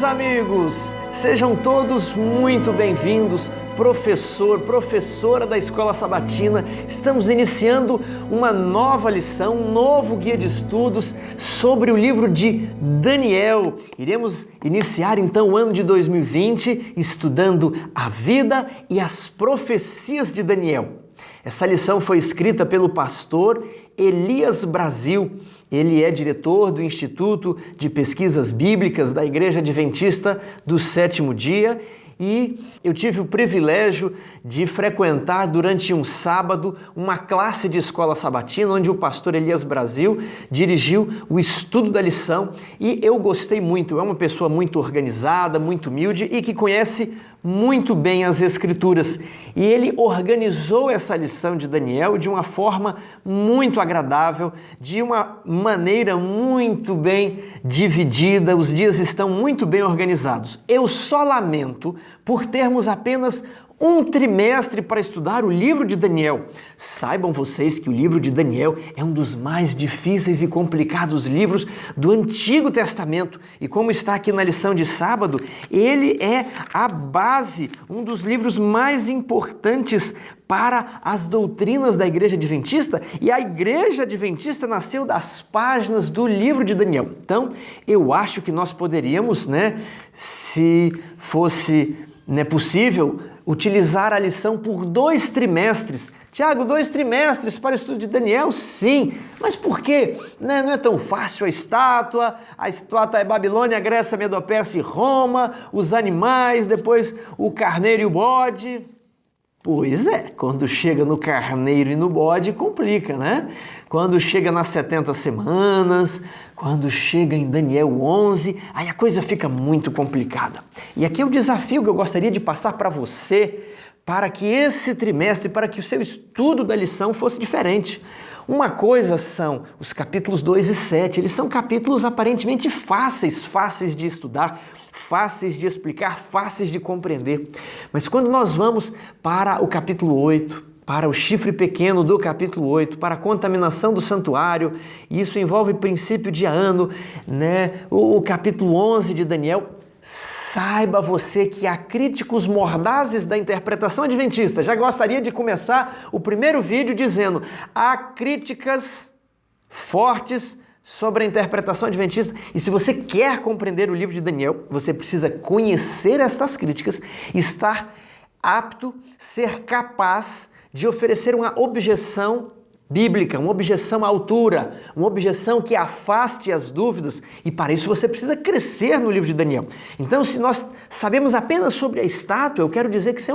amigos! Sejam todos muito bem-vindos, professora da Escola Sabatina. Estamos iniciando uma nova lição, um novo guia de estudos sobre o livro de Daniel. Iremos iniciar então o ano de 2020 estudando a vida e as profecias de Daniel. Essa lição foi escrita pelo pastor Elias Brasil. Ele é diretor do Instituto de Pesquisas Bíblicas da Igreja Adventista do Sétimo Dia e eu tive o privilégio de frequentar durante um sábado uma classe de escola sabatina onde o pastor Elias Brasil dirigiu o estudo da lição e eu gostei muito. É uma pessoa muito organizada, muito humilde e que conhece muito bem as Escrituras. E ele organizou essa lição de Daniel de uma forma muito agradável, de uma maneira muito bem dividida. Os dias estão muito bem organizados. Eu só lamento por termos apenas um trimestre para estudar o livro de Daniel. Saibam vocês que o livro de Daniel é um dos mais difíceis e complicados livros do Antigo Testamento. E como está aqui na lição de sábado, ele é a base, um dos livros mais importantes para as doutrinas da Igreja Adventista. E a Igreja Adventista nasceu das páginas do livro de Daniel. Então, eu acho que nós poderíamos, se fosse possível, utilizar a lição por 2 trimestres. Tiago, 2 trimestres para o estudo de Daniel? Sim. Mas por quê? Não é tão fácil a estátua é Babilônia, Grécia, Medo-Pérsia e Roma, os animais, depois o carneiro e o bode. Pois é, quando chega no carneiro e no bode, complica, né? Quando chega nas 70 semanas, quando chega em Daniel 11, aí a coisa fica muito complicada. E aqui é o desafio que eu gostaria de passar para você, para que esse trimestre, para que o seu estudo da lição fosse diferente. Uma coisa são os capítulos 2 e 7, eles são capítulos aparentemente fáceis de estudar, fáceis de explicar, fáceis de compreender. Mas quando nós vamos para o capítulo 8, para o chifre pequeno do capítulo 8, para a contaminação do santuário, e isso envolve princípio de ano, o capítulo 11 de Daniel, saiba você que há críticos mordazes da interpretação adventista. Já gostaria de começar o primeiro vídeo dizendo: há críticas fortes sobre a interpretação adventista. E se você quer compreender o livro de Daniel, você precisa conhecer estas críticas, estar apto, ser capaz de oferecer uma objeção bíblica, uma objeção à altura, uma objeção que afaste as dúvidas, e para isso você precisa crescer no livro de Daniel. Então, se nós sabemos apenas sobre a estátua, eu quero dizer que isso é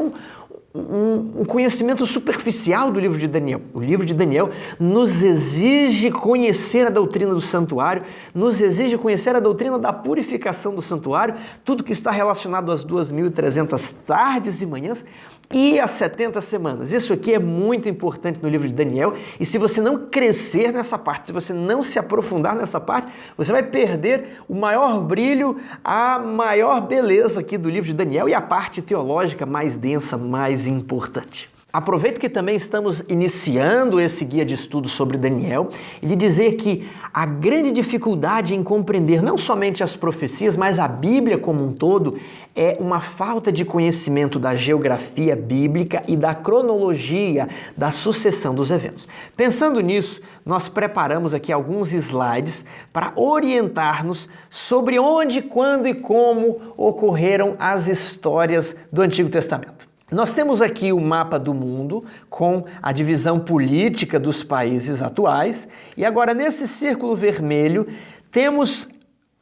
um conhecimento superficial do livro de Daniel. O livro de Daniel nos exige conhecer a doutrina do santuário, nos exige conhecer a doutrina da purificação do santuário, tudo que está relacionado às 2.300 tardes e manhãs e às 70 semanas. Isso aqui é muito importante no livro de Daniel, e se você não crescer nessa parte, se você não se aprofundar nessa parte, você vai perder o maior brilho, a maior beleza aqui do livro de Daniel e a parte teológica mais densa, mais importante. Aproveito que também estamos iniciando esse guia de estudos sobre Daniel e lhe dizer que a grande dificuldade em compreender não somente as profecias, mas a Bíblia como um todo, é uma falta de conhecimento da geografia bíblica e da cronologia da sucessão dos eventos. Pensando nisso, nós preparamos aqui alguns slides para orientar-nos sobre onde, quando e como ocorreram as histórias do Antigo Testamento. Nós temos aqui o mapa do mundo com a divisão política dos países atuais e agora nesse círculo vermelho temos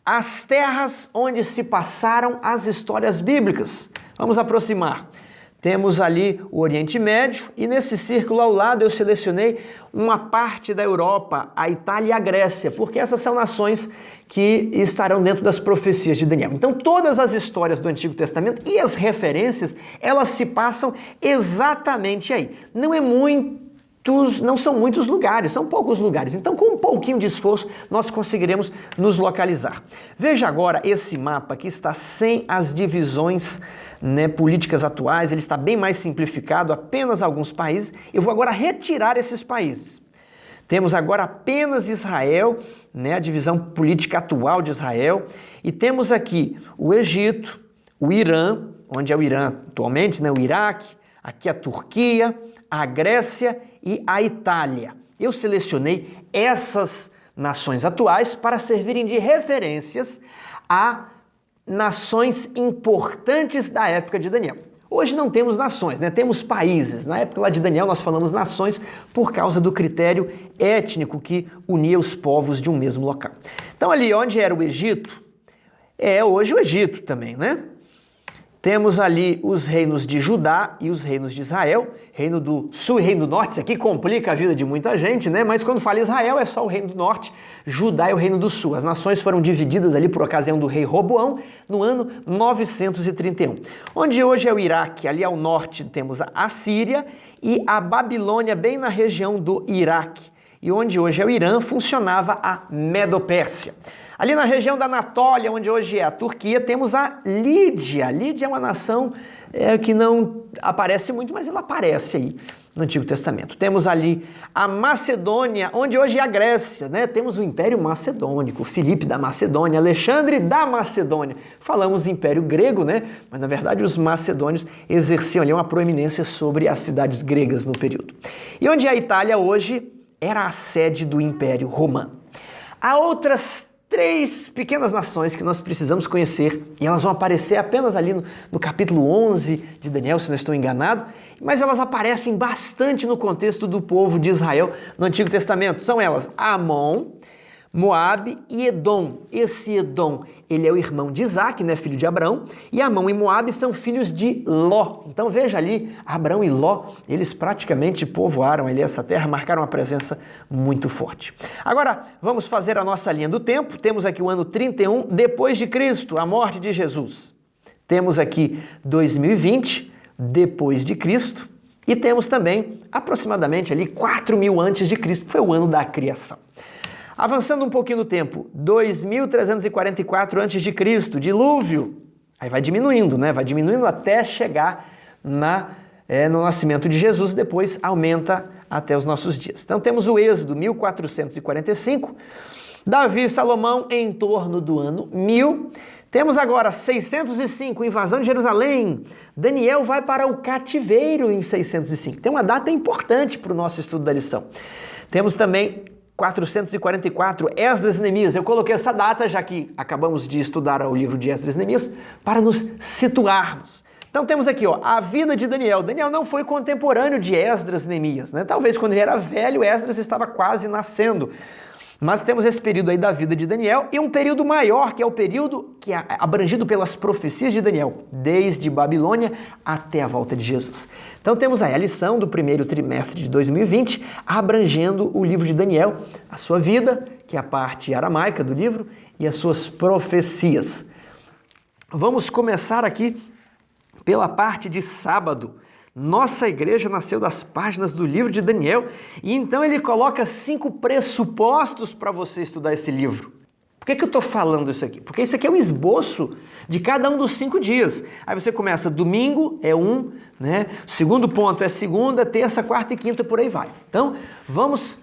as terras onde se passaram as histórias bíblicas. Vamos aproximar. Temos ali o Oriente Médio e nesse círculo ao lado eu selecionei uma parte da Europa, a Itália e a Grécia, porque essas são nações que estarão dentro das profecias de Daniel. Então todas as histórias do Antigo Testamento e as referências, elas se passam exatamente aí. Não são muitos lugares, são poucos lugares. Então, com um pouquinho de esforço, nós conseguiremos nos localizar. Veja agora esse mapa que está sem as divisões políticas atuais, ele está bem mais simplificado, apenas alguns países. Eu vou agora retirar esses países. Temos agora apenas Israel, né, a divisão política atual de Israel, e temos aqui o Egito, o Irã, onde é o Irã atualmente, né, o Iraque, aqui a Turquia, a Grécia e a Itália. Eu selecionei essas nações atuais para servirem de referências a nações importantes da época de Daniel. Hoje não temos nações, né? Temos países. Na época lá de Daniel nós falamos nações por causa do critério étnico que unia os povos de um mesmo local. Então ali onde era o Egito, é hoje o Egito também, né? Temos ali os reinos de Judá e os reinos de Israel, reino do sul e reino do norte. Isso aqui complica a vida de muita gente, né? Mas quando fala Israel é só o reino do norte, Judá é o reino do sul. As nações foram divididas ali por ocasião do rei Roboão no ano 931. Onde hoje é o Iraque, ali ao norte temos a Síria e a Babilônia bem na região do Iraque. E onde hoje é o Irã funcionava a Medopérsia. Ali na região da Anatólia, onde hoje é a Turquia, temos a Lídia. A Lídia é uma nação que não aparece muito, mas ela aparece aí no Antigo Testamento. Temos ali a Macedônia, onde hoje é a Grécia, né? Temos o Império Macedônico, Filipe da Macedônia, Alexandre da Macedônia. Falamos Império Grego, né? Mas na verdade os macedônios exerciam ali uma proeminência sobre as cidades gregas no período. E onde é a Itália hoje era a sede do Império Romano. Há outras 3 pequenas nações que nós precisamos conhecer, e elas vão aparecer apenas ali no capítulo 11 de Daniel, se não estou enganado, mas elas aparecem bastante no contexto do povo de Israel no Antigo Testamento. São elas Amon, Moabe e Edom. Esse Edom, ele é o irmão de Isaac, né, filho de Abraão, e Amon e Moabe são filhos de Ló. Então veja ali, Abraão e Ló, eles praticamente povoaram ali essa terra, marcaram uma presença muito forte. Agora, vamos fazer a nossa linha do tempo. Temos aqui o ano 31 depois de Cristo, a morte de Jesus. Temos aqui 2020 depois de Cristo e temos também aproximadamente ali 4.000 antes de Cristo, que foi o ano da criação. Avançando um pouquinho no tempo, 2344 a.C., dilúvio. Aí vai diminuindo, né? Vai diminuindo até chegar no nascimento de Jesus, depois aumenta até os nossos dias. Então temos o Êxodo, 1445, Davi e Salomão em torno do ano 1000. Temos agora 605, invasão de Jerusalém. Daniel vai para o cativeiro em 605. Tem uma data importante para o nosso estudo da lição. Temos também 444, Esdras e Neemias. Eu coloquei essa data, já que acabamos de estudar o livro de Esdras e Neemias, para nos situarmos. Então temos aqui, a vida de Daniel. Daniel não foi contemporâneo de Esdras e Neemias, né? Talvez quando ele era velho, Esdras estava quase nascendo. Mas temos esse período aí da vida de Daniel e um período maior, que é o período que é abrangido pelas profecias de Daniel, desde Babilônia até a volta de Jesus. Então temos aí a lição do primeiro trimestre de 2020, abrangendo o livro de Daniel, a sua vida, que é a parte aramaica do livro, e as suas profecias. Vamos começar aqui pela parte de sábado. Nossa igreja nasceu das páginas do livro de Daniel e então ele coloca 5 pressupostos para você estudar esse livro. Por que eu estou falando isso aqui? Porque isso aqui é um esboço de cada um dos 5 dias. Aí você começa, domingo é um, né? Segundo ponto é segunda, terça, quarta e quinta, por aí vai. Então vamos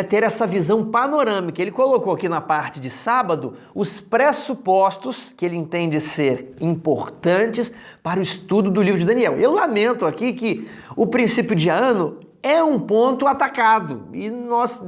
ter essa visão panorâmica. Ele colocou aqui na parte de sábado os pressupostos que ele entende ser importantes para o estudo do livro de Daniel. Eu lamento aqui que o princípio de ano é um ponto atacado e nós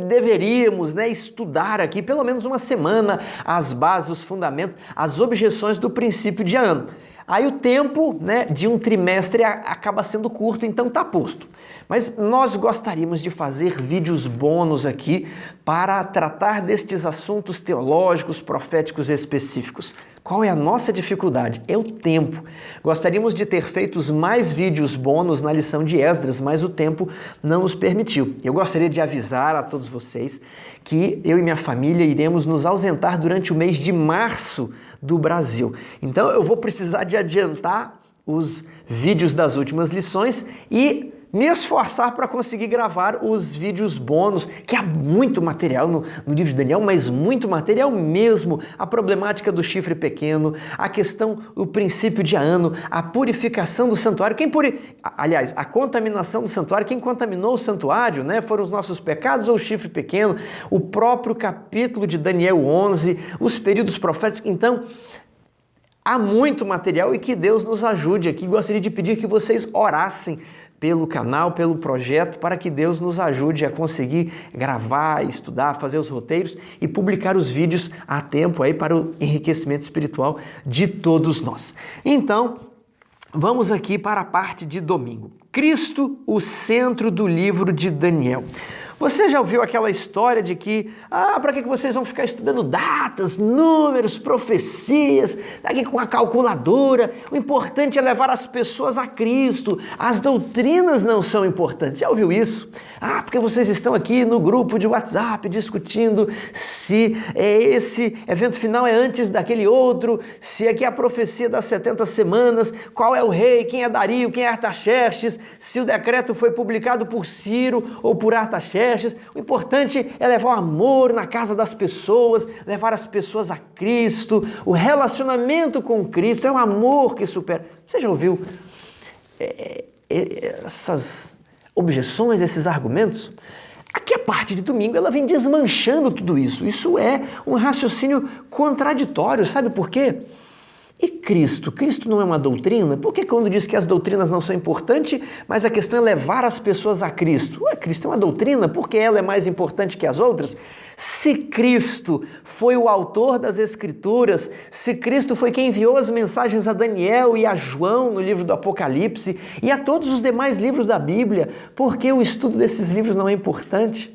deveríamos estudar aqui pelo menos uma semana as bases, os fundamentos, as objeções do princípio de ano. Aí o tempo de um trimestre acaba sendo curto, então está posto. Mas nós gostaríamos de fazer vídeos bônus aqui para tratar destes assuntos teológicos, proféticos específicos. Qual é a nossa dificuldade? É o tempo. Gostaríamos de ter feito mais vídeos bônus na lição de Esdras, mas o tempo não nos permitiu. Eu gostaria de avisar a todos vocês que eu e minha família iremos nos ausentar durante o mês de março do Brasil. Então eu vou precisar de adiantar os vídeos das últimas lições e me esforçar para conseguir gravar os vídeos bônus, que há muito material no livro de Daniel, mas muito material mesmo. A problemática do chifre pequeno, a questão do princípio de ano, a purificação do santuário. Aliás, a contaminação do santuário, quem contaminou o santuário, né, foram os nossos pecados ou o chifre pequeno, o próprio capítulo de Daniel 11, os períodos proféticos. Então, há muito material e que Deus nos ajude aqui. Gostaria de pedir que vocês orassem pelo canal, pelo projeto, para que Deus nos ajude a conseguir gravar, estudar, fazer os roteiros e publicar os vídeos a tempo aí para o enriquecimento espiritual de todos nós. Então, vamos aqui para a parte de domingo. Cristo, o centro do livro de Daniel. Você já ouviu aquela história de que, para que vocês vão ficar estudando datas, números, profecias, aqui com a calculadora? O importante é levar as pessoas a Cristo. As doutrinas não são importantes. Já ouviu isso? Porque vocês estão aqui no grupo de WhatsApp discutindo se esse evento final é antes daquele outro, se aqui é a profecia das 70 semanas, qual é o rei, quem é Dario, quem é Artaxerxes, se o decreto foi publicado por Ciro ou por Artaxerxes. O importante é levar o amor na casa das pessoas, levar as pessoas a Cristo. O relacionamento com Cristo é um amor que supera. Você já ouviu essas objeções, esses argumentos? Aqui a parte de domingo ela vem desmanchando tudo isso. Isso é um raciocínio contraditório, sabe por quê? E Cristo? Cristo não é uma doutrina? Por que quando diz que as doutrinas não são importantes, mas a questão é levar as pessoas a Cristo? Cristo é uma doutrina? Porque ela é mais importante que as outras? Se Cristo foi o autor das Escrituras, se Cristo foi quem enviou as mensagens a Daniel e a João no livro do Apocalipse e a todos os demais livros da Bíblia, por que o estudo desses livros não é importante?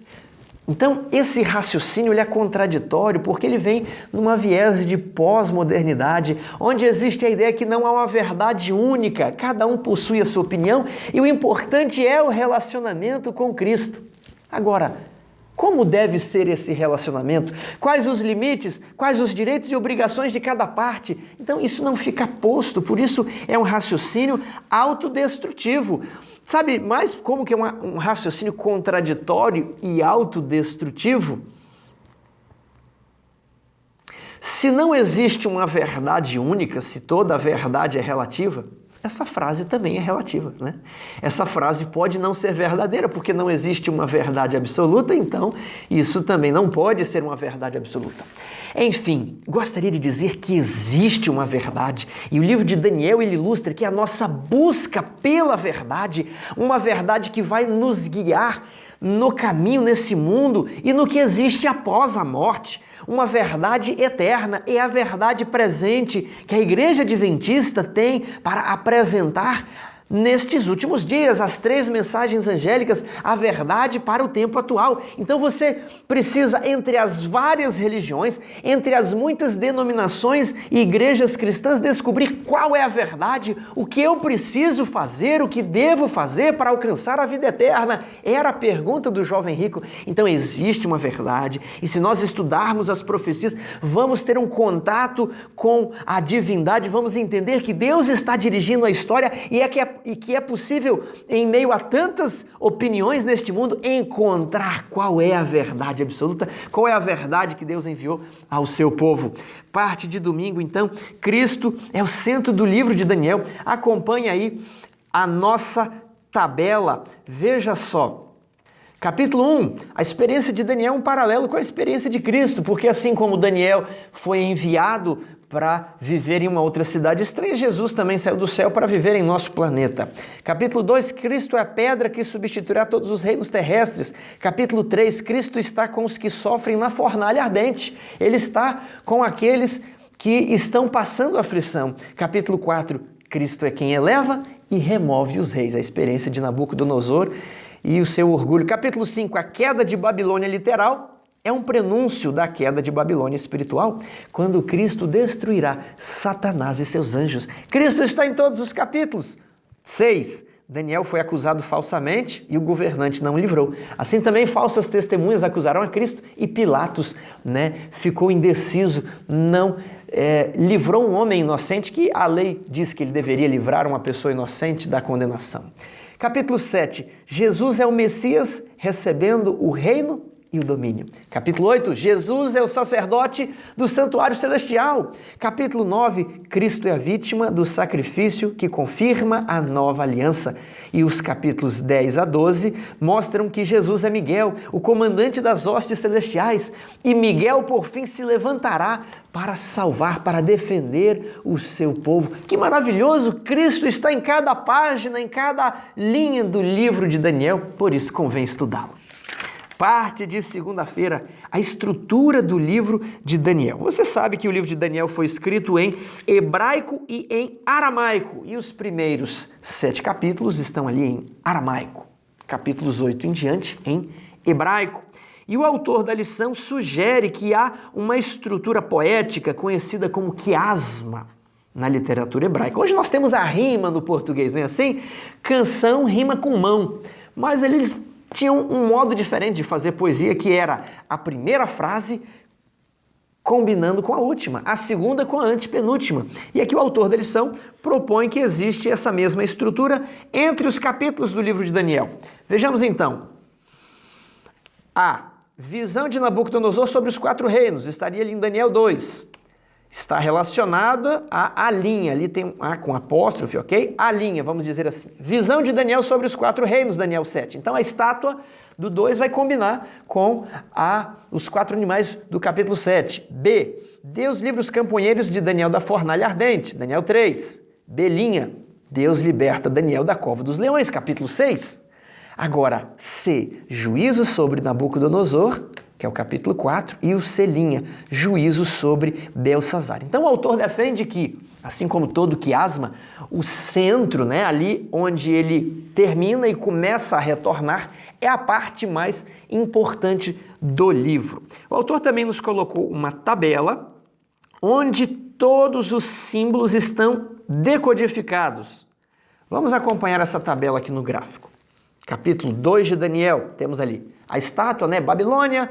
Então, esse raciocínio ele é contraditório porque ele vem numa viés de pós-modernidade, onde existe a ideia que não há uma verdade única, cada um possui a sua opinião e o importante é o relacionamento com Cristo. Agora, como deve ser esse relacionamento? Quais os limites? Quais os direitos e obrigações de cada parte? Então, isso não fica posto, por isso é um raciocínio autodestrutivo. Sabe mais como que é um raciocínio contraditório e autodestrutivo? Se não existe uma verdade única, se toda a verdade é relativa, essa frase também é relativa, né? Essa frase pode não ser verdadeira, porque não existe uma verdade absoluta, então isso também não pode ser uma verdade absoluta. Enfim, gostaria de dizer que existe uma verdade, e o livro de Daniel ele ilustra que a nossa busca pela verdade, uma verdade que vai nos guiar no caminho nesse mundo e no que existe após a morte. Uma verdade eterna é a verdade presente que a Igreja Adventista tem para apresentar nestes últimos dias, as 3 mensagens angélicas, a verdade para o tempo atual. Então você precisa, entre as várias religiões, entre as muitas denominações e igrejas cristãs, descobrir qual é a verdade, o que eu preciso fazer, o que devo fazer para alcançar a vida eterna. Era a pergunta do jovem rico. Então existe uma verdade, e se nós estudarmos as profecias, vamos ter um contato com a divindade, vamos entender que Deus está dirigindo a história e que é possível, em meio a tantas opiniões neste mundo, encontrar qual é a verdade absoluta, qual é a verdade que Deus enviou ao seu povo. Parte de domingo, então, Cristo é o centro do livro de Daniel. Acompanhe aí a nossa tabela. Veja só. Capítulo 1, a experiência de Daniel é um paralelo com a experiência de Cristo, porque assim como Daniel foi enviado para viver em uma outra cidade estranha, Jesus também saiu do céu para viver em nosso planeta. Capítulo 2, Cristo é a pedra que substituirá todos os reinos terrestres. Capítulo 3, Cristo está com os que sofrem na fornalha ardente. Ele está com aqueles que estão passando aflição. Capítulo 4, Cristo é quem eleva e remove os reis. A experiência de Nabucodonosor e o seu orgulho. Capítulo 5, a queda de Babilônia literal. É um prenúncio da queda de Babilônia espiritual, quando Cristo destruirá Satanás e seus anjos. Cristo está em todos os capítulos. 6. Daniel foi acusado falsamente e o governante não o livrou. Assim também falsas testemunhas acusaram a Cristo e Pilatos, ficou indeciso, não livrou um homem inocente que a lei diz que ele deveria livrar uma pessoa inocente da condenação. Capítulo 7, Jesus é o Messias recebendo o reino e o domínio. Capítulo 8, Jesus é o sacerdote do santuário celestial. Capítulo 9, Cristo é a vítima do sacrifício que confirma a nova aliança. E os capítulos 10 a 12 mostram que Jesus é Miguel, o comandante das hostes celestiais, e Miguel por fim se levantará para salvar, para defender o seu povo. Que maravilhoso! Cristo está em cada página, em cada linha do livro de Daniel, por isso convém estudá-lo. Parte de segunda-feira, a estrutura do livro de Daniel. Você sabe que o livro de Daniel foi escrito em hebraico e em aramaico, e os primeiros 7 capítulos estão ali em aramaico, capítulos 8 em diante em hebraico. E o autor da lição sugere que há uma estrutura poética conhecida como quiasma na literatura hebraica. Hoje nós temos a rima no português, não é assim? Canção rima com mão, mas eles tinham um modo diferente de fazer poesia, que era a primeira frase combinando com a última, a segunda com a antepenúltima. E aqui o autor da lição propõe que existe essa mesma estrutura entre os capítulos do livro de Daniel. Vejamos então. A visão de Nabucodonosor sobre os 4 reinos, estaria ali em Daniel 2. Está relacionada a linha, ali tem A com apóstrofe, ok? A linha, vamos dizer assim. Visão de Daniel sobre os 4 reinos, Daniel 7. Então a estátua do 2 vai combinar com os 4 animais do capítulo 7. B, Deus livra os camponheiros de Daniel da fornalha ardente, Daniel 3. B, linha, Deus liberta Daniel da cova dos leões, capítulo 6. Agora, C, juízo sobre Nabucodonosor, que é o capítulo 4, e o C', juízo sobre Belsazar. Então o autor defende que, assim como todo quiasma, o centro, ali onde ele termina e começa a retornar, é a parte mais importante do livro. O autor também nos colocou uma tabela onde todos os símbolos estão decodificados. Vamos acompanhar essa tabela aqui no gráfico. Capítulo 2 de Daniel, temos ali a estátua, Babilônia,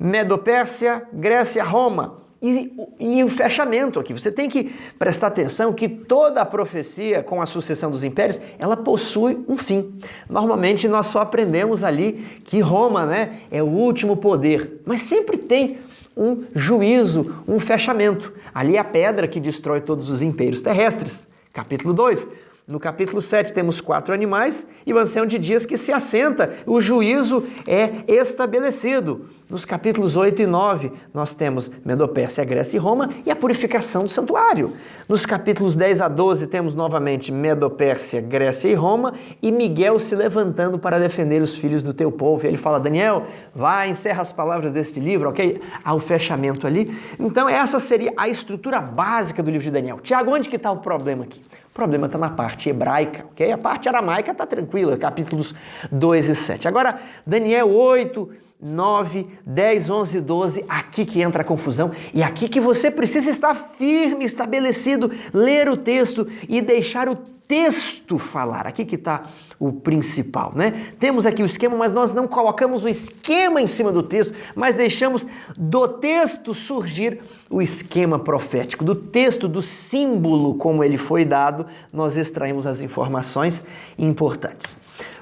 Medo-Pérsia, Grécia, Roma. E o fechamento aqui. Você tem que prestar atenção que toda a profecia com a sucessão dos impérios, ela possui um fim. Normalmente nós só aprendemos ali que Roma, é o último poder. Mas sempre tem um juízo, um fechamento. Ali é a pedra que destrói todos os impérios terrestres. Capítulo 2. No capítulo 7 temos 4 animais e o ancião de dias que se assenta, o juízo é estabelecido. Nos capítulos 8 e 9 nós temos Medo-Pérsia, Grécia e Roma e a purificação do santuário. Nos capítulos 10 a 12 temos novamente Medo-Pérsia, Grécia e Roma e Miguel se levantando para defender os filhos do teu povo. E ele fala, Daniel, vai, encerra as palavras deste livro, ok? Há o fechamento ali. Então essa seria a estrutura básica do livro de Daniel. Tiago, onde que está o problema aqui? O problema está na parte hebraica, ok? A parte aramaica está tranquila, capítulos 2 e 7. Agora, Daniel 8, 9, 10, 11 e 12, aqui que entra a confusão e aqui que você precisa estar firme, estabelecido, ler o texto e deixar o texto falar. Aqui que está o principal, Temos aqui o esquema, mas nós não colocamos o esquema em cima do texto, mas deixamos do texto surgir o esquema profético. Do texto, do símbolo como ele foi dado, nós extraímos as informações importantes.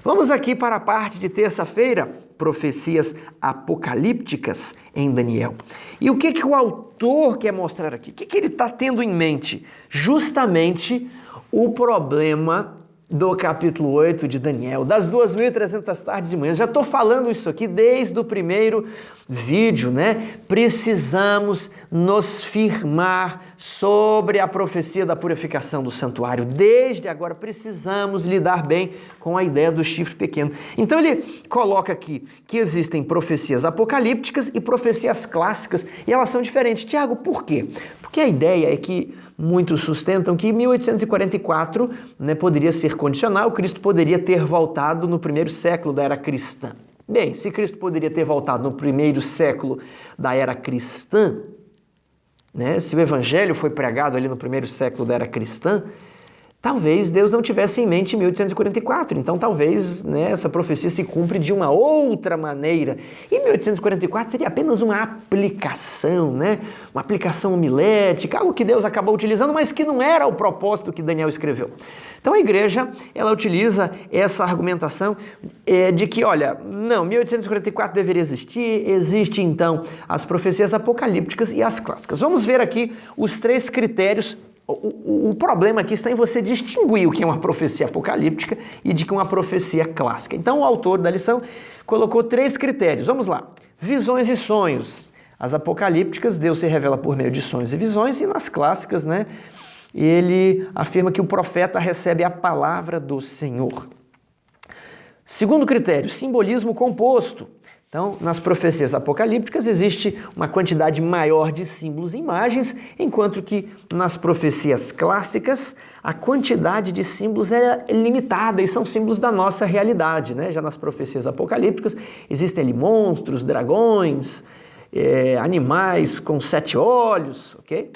Vamos aqui para a parte de terça-feira, profecias apocalípticas em Daniel. E o que o autor quer mostrar aqui? O que ele está tendo em mente? Justamente o problema do capítulo 8 de Daniel, das 2.300 tardes e manhãs. Já estou falando isso aqui desde o primeiro vídeo, Precisamos nos firmar sobre a profecia da purificação do santuário. Desde agora precisamos lidar bem com a ideia do chifre pequeno. Então ele coloca aqui que existem profecias apocalípticas e profecias clássicas e elas são diferentes. Tiago, por quê? Porque a ideia é que muitos sustentam que 1844 poderia ser condicional, Cristo poderia ter voltado no primeiro século da era cristã. Bem, se Cristo poderia ter voltado no primeiro século da era cristã, se o evangelho foi pregado ali no primeiro século da era cristã, talvez Deus não tivesse em mente 1844, então talvez, né, essa profecia se cumpre de uma outra maneira. E 1844 seria apenas uma aplicação, né, uma aplicação homilética, algo que Deus acabou utilizando, mas que não era o propósito que Daniel escreveu. Então a igreja, ela utiliza essa argumentação de que, olha, não, 1844 deveria existir, existe então as profecias apocalípticas e as clássicas. Vamos ver aqui os 3 critérios. O problema aqui está em você distinguir o que é uma profecia apocalíptica e de que uma profecia clássica. Então o autor da lição colocou 3 critérios. Vamos lá. Visões e sonhos. As apocalípticas, Deus se revela por meio de sonhos e visões, e nas clássicas, né, ele afirma que o profeta recebe a palavra do Senhor. Segundo critério, simbolismo composto. Então, nas profecias apocalípticas existe uma quantidade maior de símbolos e imagens, enquanto que nas profecias clássicas a quantidade de símbolos é limitada e são símbolos da nossa realidade, né? Já nas profecias apocalípticas existem ali monstros, dragões, animais com 7 olhos, ok?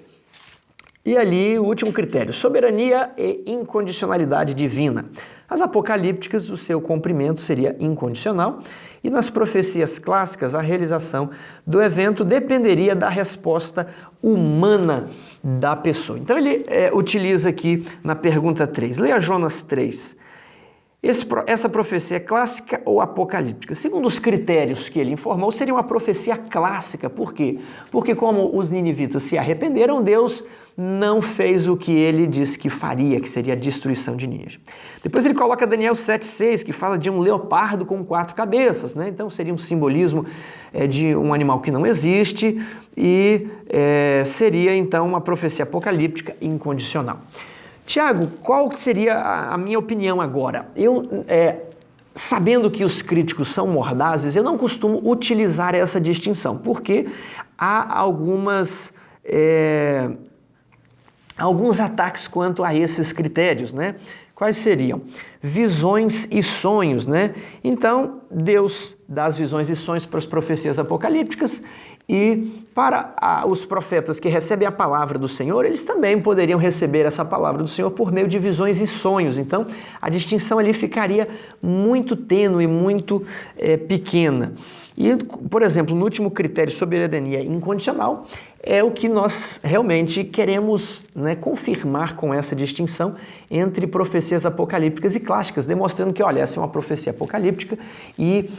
E ali o último critério, soberania e incondicionalidade divina. As apocalípticas, o seu cumprimento seria incondicional, e nas profecias clássicas, a realização do evento dependeria da resposta humana da pessoa. Então ele utiliza aqui na pergunta 3, leia Jonas 3. Essa profecia é clássica ou apocalíptica? Segundo os critérios que ele informou, seria uma profecia clássica. Por quê? Porque como os ninivitas se arrependeram, Deus não fez o que ele disse que faria, que seria a destruição de Nínive. Depois ele coloca Daniel 7,6, que fala de um leopardo com 4 cabeças, né? Então seria um simbolismo de um animal que não existe e seria então uma profecia apocalíptica incondicional. Tiago, qual seria a minha opinião agora? Eu, sabendo que os críticos são mordazes, eu não costumo utilizar essa distinção, porque há alguns ataques quanto a esses critérios, né? Quais seriam? Visões e sonhos, né? Então, Deus dá as visões e sonhos para as profecias apocalípticas e para os profetas que recebem a palavra do Senhor, eles também poderiam receber essa palavra do Senhor por meio de visões e sonhos. Então, a distinção ali ficaria muito tênue, muito pequena. E, por exemplo, no último critério, soberania incondicional, é o que nós realmente queremos, né, confirmar com essa distinção entre profecias apocalípticas e clássicas, demonstrando que, olha, essa é uma profecia apocalíptica e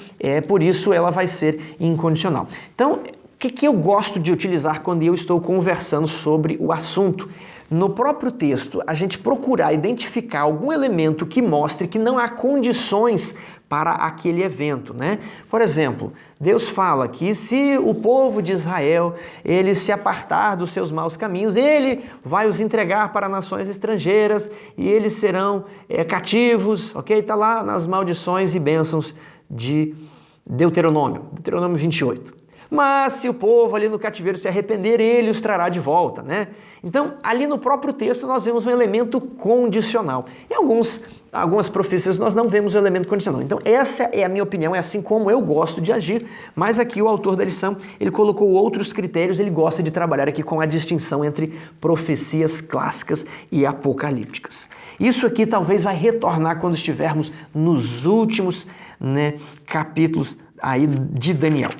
por isso ela vai ser incondicional. Então, o que eu gosto de utilizar quando eu estou conversando sobre o assunto? No próprio texto, a gente procurar identificar algum elemento que mostre que não há condições para aquele evento, né? Por exemplo, Deus fala que se o povo de Israel, ele se apartar dos seus maus caminhos, ele vai os entregar para nações estrangeiras e eles serão cativos, ok? Está lá nas maldições e bênçãos de Deuteronômio 28. Mas se o povo ali no cativeiro se arrepender, ele os trará de volta, né? Então, ali no próprio texto nós vemos um elemento condicional. Em algumas profecias nós não vemos o elemento condicional. Então, essa é a minha opinião, é assim como eu gosto de agir, mas aqui o autor da lição, ele colocou outros critérios, ele gosta de trabalhar aqui com a distinção entre profecias clássicas e apocalípticas. Isso aqui talvez vai retornar quando estivermos nos últimos, né, capítulos aí de Daniel.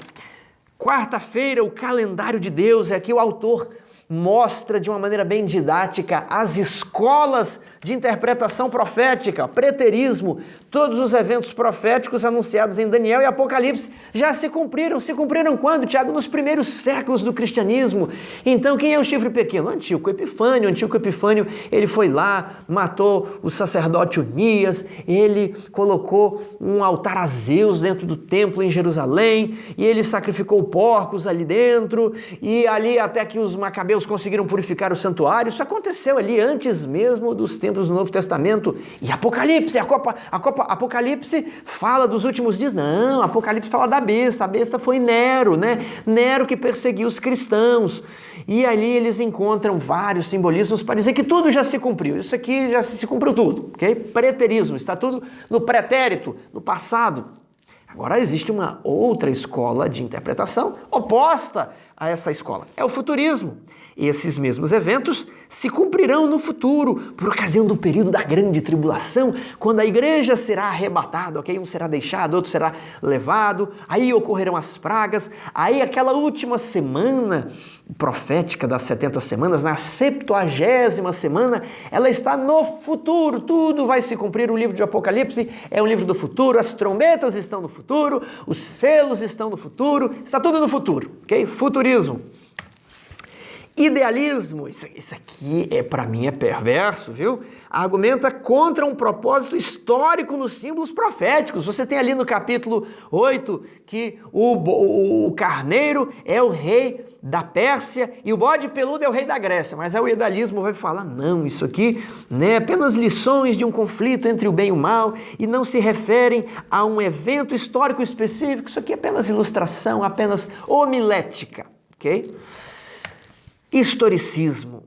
Quarta-feira, o calendário de Deus, é que o autor mostra de uma maneira bem didática as escolas de interpretação profética, preterismo, todos os eventos proféticos anunciados em Daniel e Apocalipse já se cumpriram. Se cumpriram quando, Tiago? Nos primeiros séculos do cristianismo. Então, quem é o chifre pequeno? Antíoco Epifânio. Antíoco Epifânio, ele foi lá, matou o sacerdote Unias, ele colocou um altar a Zeus dentro do templo em Jerusalém, e ele sacrificou porcos ali dentro, e ali até que os macabeus conseguiram purificar o santuário. Isso aconteceu ali antes mesmo dos tempos do Novo Testamento. E Apocalipse, Apocalipse fala dos últimos dias? Não, Apocalipse fala da besta. A besta foi Nero, né? Nero que perseguiu os cristãos. E ali eles encontram vários simbolismos para dizer que tudo já se cumpriu. Isso aqui já se cumpriu tudo, ok? Preterismo, está tudo no pretérito, no passado. Agora existe uma outra escola de interpretação oposta a essa escola. É o futurismo. Esses mesmos eventos se cumprirão no futuro, por ocasião do período da grande tribulação, quando a igreja será arrebatada, ok? Um será deixado, outro será levado, aí ocorrerão as pragas, aí aquela última semana profética das 70 semanas, na 70ª semana, ela está no futuro, tudo vai se cumprir. O livro de Apocalipse é um livro do futuro, as trombetas estão no futuro, os selos estão no futuro, está tudo no futuro, ok? Futurismo. Idealismo, isso aqui para mim é perverso, viu? Argumenta contra um propósito histórico nos símbolos proféticos. Você tem ali no capítulo 8 que o carneiro é o rei da Pérsia e o bode peludo é o rei da Grécia. Mas aí o idealismo vai falar, não, isso aqui é apenas lições de um conflito entre o bem e o mal e não se referem a um evento histórico específico. Isso aqui é apenas ilustração, apenas homilética, ok? Historicismo.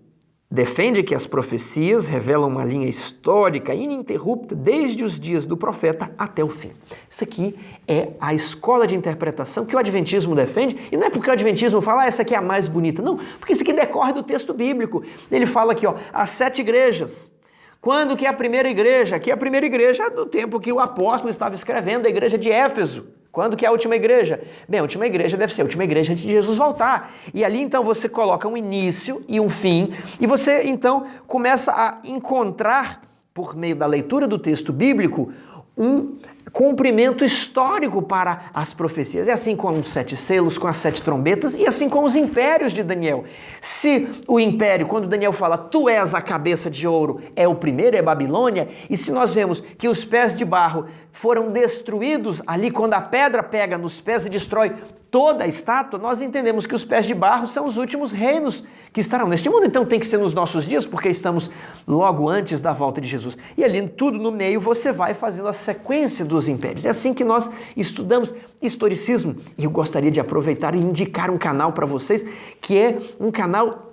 Defende que as profecias revelam uma linha histórica ininterrupta desde os dias do profeta até o fim. Isso aqui é a escola de interpretação que o Adventismo defende, e não é porque o Adventismo fala, essa aqui é a mais bonita, não, porque isso aqui decorre do texto bíblico. Ele fala aqui, as 7 igrejas. Quando que é a primeira igreja? Aqui é a primeira igreja do tempo que o apóstolo estava escrevendo, a igreja de Éfeso. Quando que é a última igreja? Bem, a última igreja deve ser a última igreja de Jesus voltar. E ali então você coloca um início e um fim, e você então começa a encontrar, por meio da leitura do texto bíblico, um cumprimento histórico para as profecias. É assim com os 7 selos, com as 7 trombetas e assim com os impérios de Daniel. Se o império, quando Daniel fala, tu és a cabeça de ouro, é o primeiro, é Babilônia, e se nós vemos que os pés de barro foram destruídos ali quando a pedra pega nos pés e destrói toda a estátua, nós entendemos que os pés de barro são os últimos reinos que estarão neste mundo. Então tem que ser nos nossos dias, porque estamos logo antes da volta de Jesus. E ali tudo no meio você vai fazendo a sequência dos impérios. É assim que nós estudamos historicismo. E eu gostaria de aproveitar e indicar um canal para vocês, que é um canal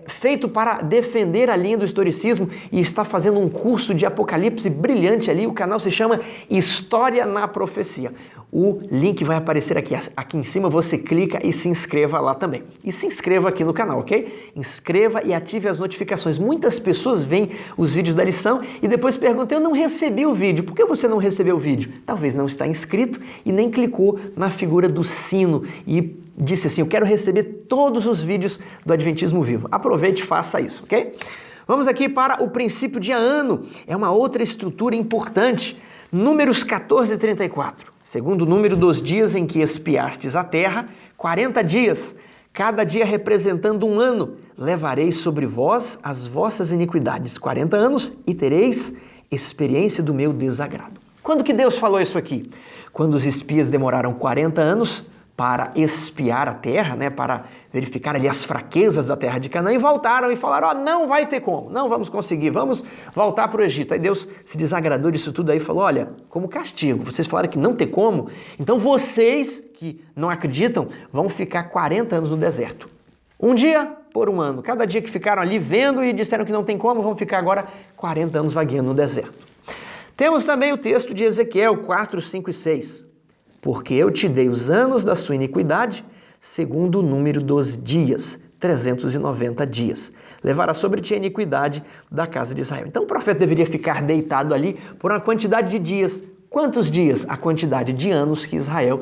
feito para defender a linha do historicismo e está fazendo um curso de Apocalipse brilhante ali. O canal se chama História na Profecia. O link vai aparecer aqui em cima, você clica e se inscreva lá também. E se inscreva aqui no canal, ok? Inscreva e ative as notificações. Muitas pessoas veem os vídeos da lição e depois perguntam, eu não recebi o vídeo. Por que você não recebeu o vídeo? Talvez não está inscrito e nem clicou na figura do sino e disse assim, eu quero receber todos os vídeos do Adventismo Vivo. Aproveite e faça isso, ok? Vamos aqui para o princípio de ano. É uma outra estrutura importante. Números 14 e 34. Segundo o número dos dias em que espiastes a terra, 40 dias, cada dia representando um ano, levareis sobre vós as vossas iniquidades. 40 anos e tereis experiência do meu desagrado. Quando que Deus falou isso aqui? Quando os espias demoraram 40 anos para espiar a terra, para verificar ali as fraquezas da terra de Canaã, e voltaram e falaram, não vai ter como, não vamos conseguir, vamos voltar para o Egito. Aí Deus se desagradou disso tudo aí e falou, olha, como castigo, vocês falaram que não tem como, então vocês que não acreditam vão ficar 40 anos no deserto. Um dia por um ano. Cada dia que ficaram ali vendo e disseram que não tem como, vão ficar agora 40 anos vagueando no deserto. Temos também o texto de Ezequiel 4, 5 e 6. Porque eu te dei os anos da sua iniquidade, segundo o número dos dias, 390 dias. Levará sobre ti a iniquidade da casa de Israel. Então o profeta deveria ficar deitado ali por uma quantidade de dias. Quantos dias? A quantidade de anos que Israel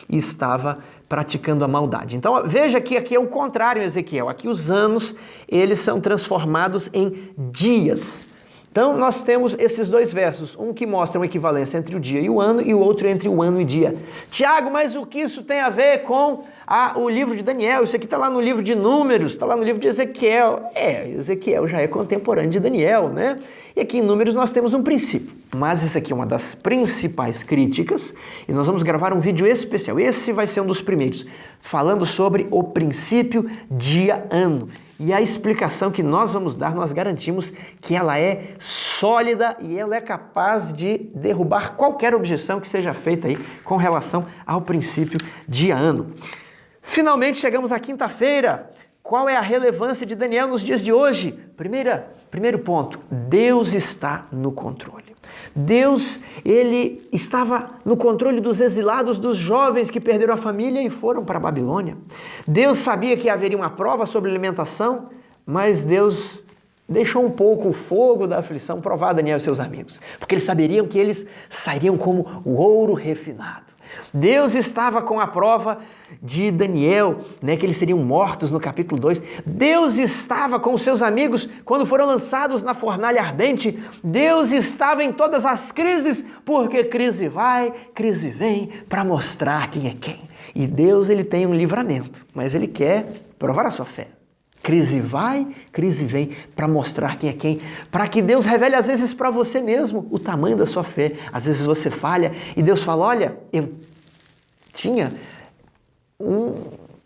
estava praticando a maldade. Então veja que aqui é o contrário em Ezequiel. Aqui os anos, eles são transformados em dias. Então, nós temos esses dois versos, um que mostra uma equivalência entre o dia e o ano, e o outro entre o ano e dia. Tiago, mas o que isso tem a ver com o livro de Daniel? Isso aqui está lá no livro de Números, está lá no livro de Ezequiel. Ezequiel já é contemporâneo de Daniel, né? E aqui em Números nós temos um princípio. Mas isso aqui é uma das principais críticas, e nós vamos gravar um vídeo especial. Esse vai ser um dos primeiros, falando sobre o princípio dia-ano. E a explicação que nós vamos dar, nós garantimos que ela é sólida e ela é capaz de derrubar qualquer objeção que seja feita aí com relação ao princípio dia-ano. Finalmente chegamos à quinta-feira. Qual é a relevância de Daniel nos dias de hoje? Primeiro ponto, Deus está no controle. Deus, ele estava no controle dos exilados, dos jovens que perderam a família e foram para a Babilônia. Deus sabia que haveria uma prova sobre alimentação, mas Deus deixou um pouco o fogo da aflição provar Daniel e seus amigos, porque eles saberiam que eles sairiam como o ouro refinado. Deus estava com a prova de Daniel, que eles seriam mortos no capítulo 2. Deus estava com os seus amigos quando foram lançados na fornalha ardente. Deus estava em todas as crises, porque crise vai, crise vem, para mostrar quem é quem. E Deus, ele tem um livramento, mas ele quer provar a sua fé. Crise vai, crise vem, para mostrar quem é quem, para que Deus revele às vezes para você mesmo o tamanho da sua fé. Às vezes você falha e Deus fala, olha, eu tinha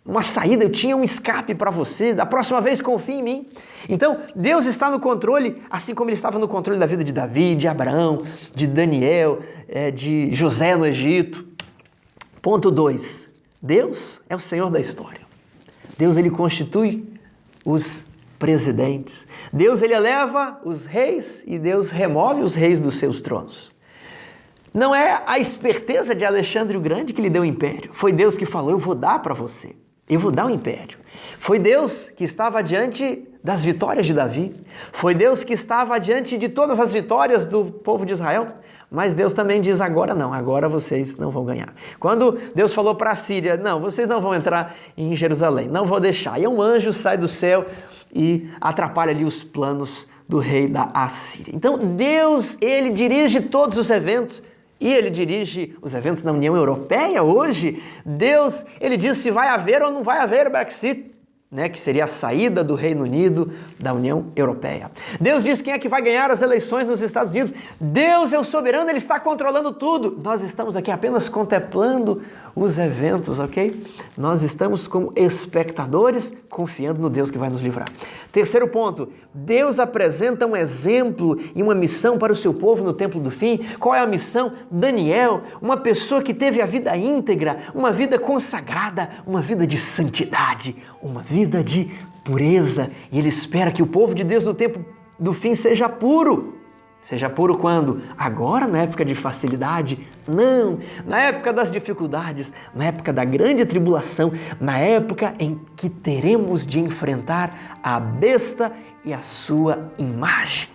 uma saída, eu tinha um escape para você, da próxima vez confie em mim. Então, Deus está no controle, assim como ele estava no controle da vida de Davi, de Abraão, de Daniel, de José no Egito. Ponto 2, Deus é o Senhor da história. Deus, ele constitui os presidentes. Deus, ele eleva os reis e Deus remove os reis dos seus tronos. Não é a esperteza de Alexandre o Grande que lhe deu o império. Foi Deus que falou, eu vou dar para você. Eu vou dar o império. Foi Deus que estava diante das vitórias de Davi. Foi Deus que estava diante de todas as vitórias do povo de Israel. Mas Deus também diz, agora não, agora vocês não vão ganhar. Quando Deus falou para a Síria, não, vocês não vão entrar em Jerusalém, não vou deixar. E um anjo sai do céu e atrapalha ali os planos do rei da Assíria. Então Deus, ele dirige todos os eventos. E ele dirige os eventos na União Europeia hoje. Deus, ele diz se vai haver ou não vai haver o Brexit, que seria a saída do Reino Unido da União Europeia. Deus diz quem é que vai ganhar as eleições nos Estados Unidos. Deus é o soberano, ele está controlando tudo. Nós estamos aqui apenas contemplando os eventos, ok? Nós estamos como espectadores, confiando no Deus que vai nos livrar. Terceiro ponto, Deus apresenta um exemplo e uma missão para o seu povo no templo do fim. Qual é a missão? Daniel, uma pessoa que teve a vida íntegra, uma vida consagrada, uma vida de santidade, uma vida de pureza. E ele espera que o povo de Deus no tempo do fim seja puro. Seja puro quando? Agora, na época de facilidade? Não, na época das dificuldades, na época da grande tribulação, na época em que teremos de enfrentar a besta e a sua imagem,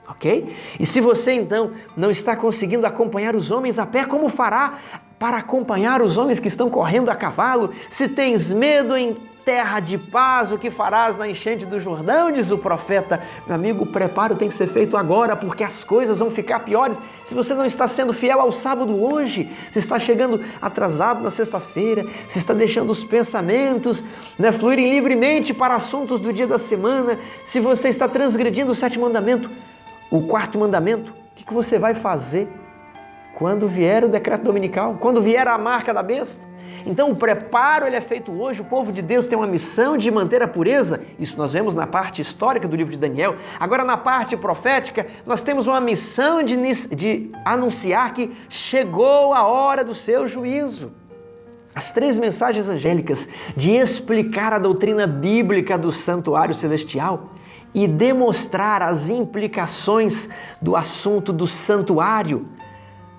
ok? E se você então não está conseguindo acompanhar os homens a pé, como fará para acompanhar os homens que estão correndo a cavalo? Se tens medo em terra de paz, o que farás na enchente do Jordão, diz o profeta. Meu amigo, o preparo tem que ser feito agora, porque as coisas vão ficar piores se você não está sendo fiel ao sábado hoje, se está chegando atrasado na sexta-feira, se está deixando os pensamentos fluírem livremente para assuntos do dia da semana, se você está transgredindo o 7º mandamento, o 4º mandamento. O que você vai fazer quando vier o decreto dominical, quando vier a marca da besta? Então o preparo ele é feito hoje, o povo de Deus tem uma missão de manter a pureza, isso nós vemos na parte histórica do livro de Daniel. Agora na parte profética, nós temos uma missão de anunciar que chegou a hora do seu juízo. As 3 mensagens angélicas de explicar a doutrina bíblica do santuário celestial e demonstrar as implicações do assunto do santuário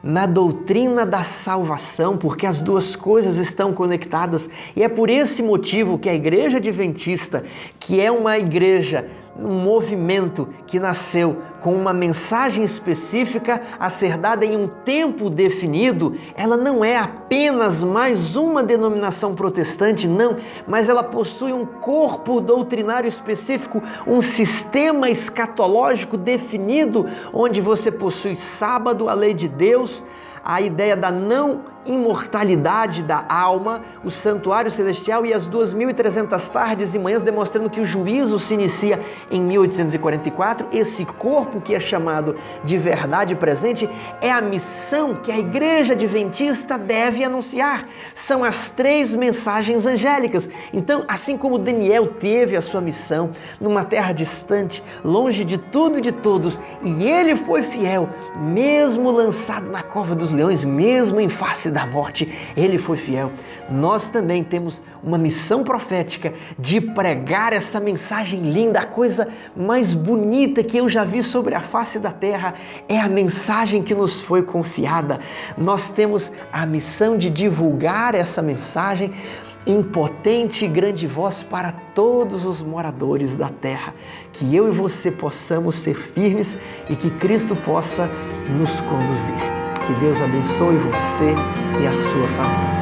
na doutrina da salvação, porque as duas coisas estão conectadas. E é por esse motivo que a Igreja Adventista, que é uma igreja, um movimento que nasceu com uma mensagem específica a ser dada em um tempo definido, ela não é apenas mais uma denominação protestante, não, mas ela possui um corpo doutrinário específico, um sistema escatológico definido, onde você possui sábado, a lei de Deus, a ideia da não imortalidade da alma, o santuário celestial e as 2.300 tardes e manhãs, demonstrando que o juízo se inicia em 1844. Esse corpo que é chamado de verdade presente é a missão que a Igreja Adventista deve anunciar. São as 3 mensagens angélicas. Então, assim como Daniel teve a sua missão numa terra distante, longe de tudo e de todos, e ele foi fiel, mesmo lançado na cova dos leões, mesmo em face da morte, ele foi fiel. Nós também temos uma missão profética de pregar essa mensagem linda, a coisa mais bonita que eu já vi sobre sobre a face da terra. É a mensagem que nos foi confiada. Nós temos a missão de divulgar essa mensagem em potente e grande voz para todos os moradores da terra. Que eu e você possamos ser firmes e que Cristo possa nos conduzir. Que Deus abençoe você e a sua família.